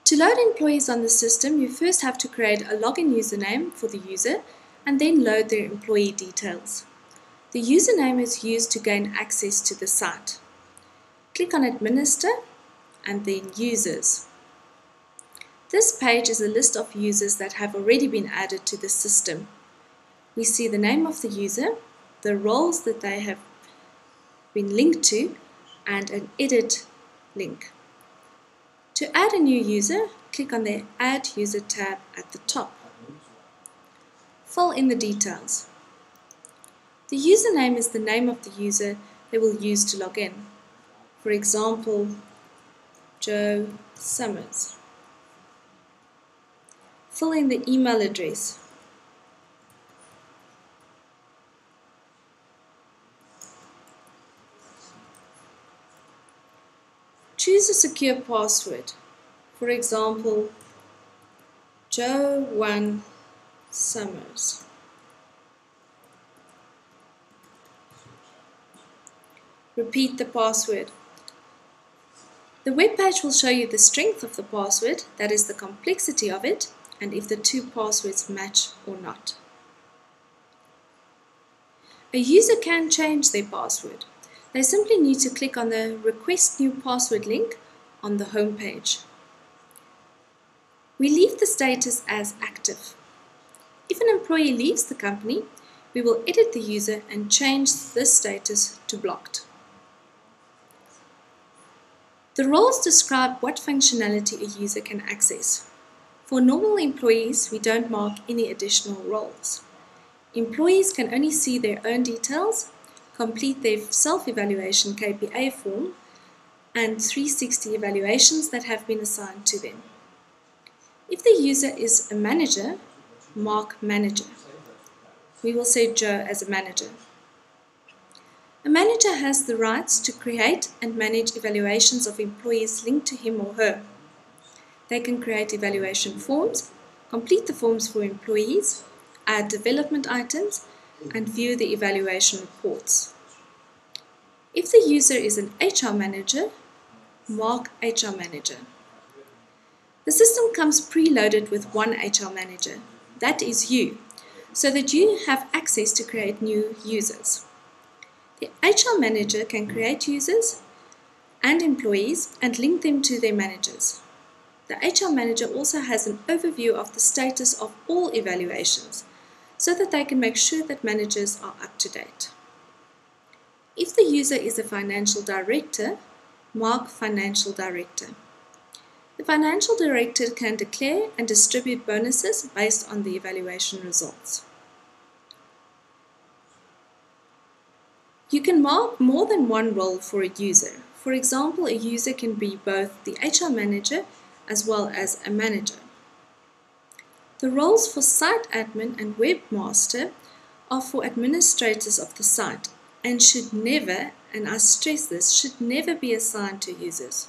To load employees on the system, you first have to create a login username for the user and then load their employee details. The username is used to gain access to the site. Click on Administer and then Users. This page is a list of users that have already been added to the system. We see the name of the user, the roles that they have been linked to, and an edit link. To add a new user, click on the Add User tab at the top. Fill in the details. The username is the name of the user they will use to log in. For example, Joe Summers. Fill in the email address. Choose a secure password. For example, Joe1 Summers. Repeat the password. The web page will show you the strength of the password, that is the complexity of it, and if the two passwords match or not. A user can change their password. They simply need to click on the Request New Password link on the home page. We leave the status as active. If an employee leaves the company, we will edit the user and change this status to blocked. The roles describe what functionality a user can access. For normal employees, we don't mark any additional roles. Employees can only see their own details, complete their self-evaluation KPA form, and 360 evaluations that have been assigned to them. If the user is a manager, mark Manager. We will say Joe as a manager. A manager has the rights to create and manage evaluations of employees linked to him or her. They can create evaluation forms, complete the forms for employees, add development items, and view the evaluation reports. If the user is an HR manager, mark HR manager. The system comes preloaded with one HR manager, that is you, so that you have access to create new users. The HR manager can create users and employees and link them to their managers. The HR manager also has an overview of the status of all evaluations, so that they can make sure that managers are up to date. If the user is a financial director, mark Financial Director. The financial director can declare and distribute bonuses based on the evaluation results. You can mark more than one role for a user. For example, a user can be both the HR manager as well as a manager. The roles for site admin and webmaster are for administrators of the site and should never, and I stress this, should never be assigned to users.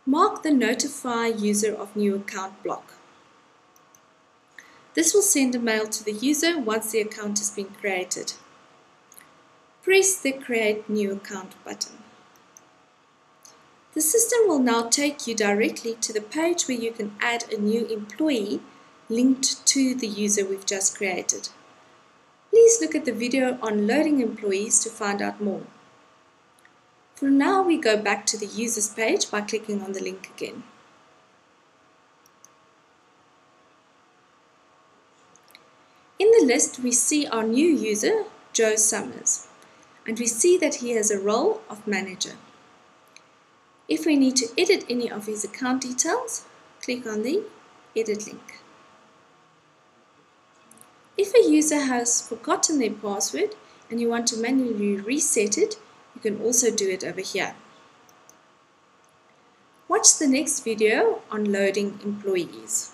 Mark the Notify User of New Account block. This will send a mail to the user once the account has been created. Press the Create New Account button. The system will now take you directly to the page where you can add a new employee linked to the user we've just created. Please look at the video on loading employees to find out more. For now, we go back to the users page by clicking on the link again. In the list, we see our new user, Joe Summers, and we see that he has a role of manager. If we need to edit any of his account details, click on the Edit link. If a user has forgotten their password and you want to manually reset it, you can also do it over here. Watch the next video on loading employees.